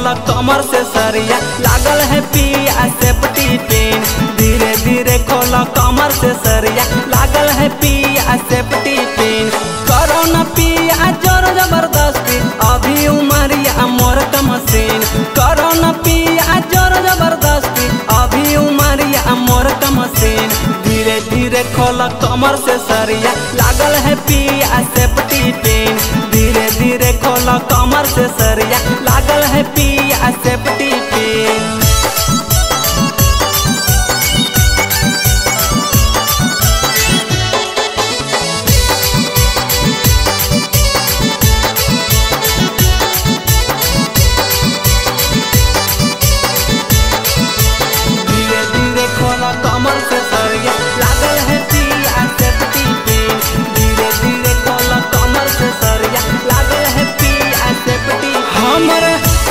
खोला कमर से सरिया लागल है पिया सेफ्टी पिन। धीरे धीरे खोला कमर से सरिया लागल है पिया सेफ्टी पिन। करो न पिया जोर जबरदस्ती अभी उमरिया मोर का मशीन। करो न पिया जोर जबरदस्ती अभी उमरिया मोर का मशीन। धीरे धीरे खोला कमर से सरिया लागल है पिया सेफ्टी पिन। धीरे धीरे खोला कमर से सरिया लागल है पिया सेफ्टी पिन। धीरे धीरे खोला कमर से सरिया लागल है पिया सेफ्टी पिन। धीरे धीरे खोला कमर से सरिया लागल है पिया सेफ्टी। हमर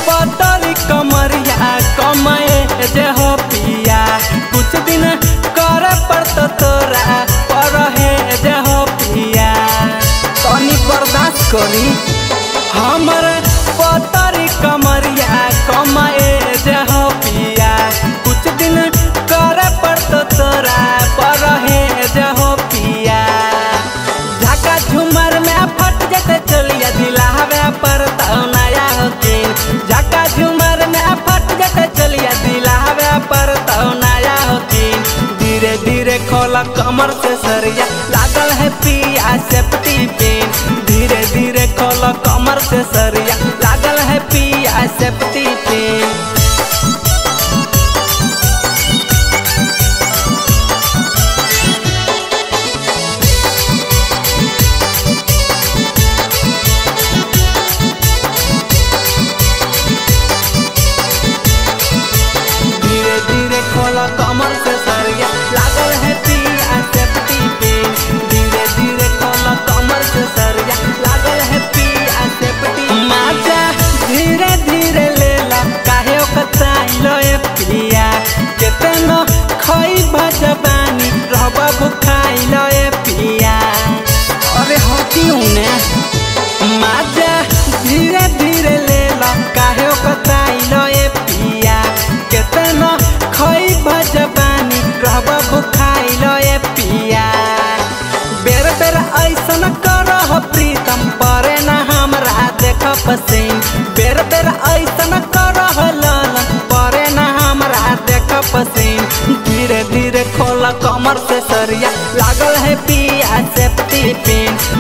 पतरी कमरिया कमाए जे हो पिया कुछ दिन करे पड़त तोरा पर है जे हो पिया तनी बर्दाश्त करी। हमर पतरी कमरिया कमाए जे हो पिया कुछ दिन करे पड़त तोरा पर है जे हो पिया। झाका झूमर में फट जते चलिया दिलावे पर नया होकिन। झाका झूमर में फट जते चलिया दिलावे पर नया होकिन। धीरे धीरे खोला कमर से सरिया लागल है पिया सेफ्टी पिन। धीरे धीरे खोला कमर से सरिया लागल है पिया सेफ्टी पिन। धीरे धीरे खोला कमर से सरिया लागल है पिया सेफ्टी पिन। धीरे धीरे खोला कमर से सरिया लागल है पिया सेफ्टी। माजा धीरे धीरे लेला काहे ओकताइलो ए पिया केतनो खई भजबानी रहबा भुखाइलो ए पिया। अरे हटियो ने माजा धीरे धीरे लेला काहे ओकताइलो ए पिया केतनो खई भजबानी रहबा भुखाइलो ए पिया। बेर बेर ऐसन करह प्रीतम परे न हमरा देख पसीन। बेर बेर ऐसन करह लालन परे न हमरा देख पसीन। धीरे धीरे खोला कमर से सरिया लागल है पिया सेफ्टी पिन।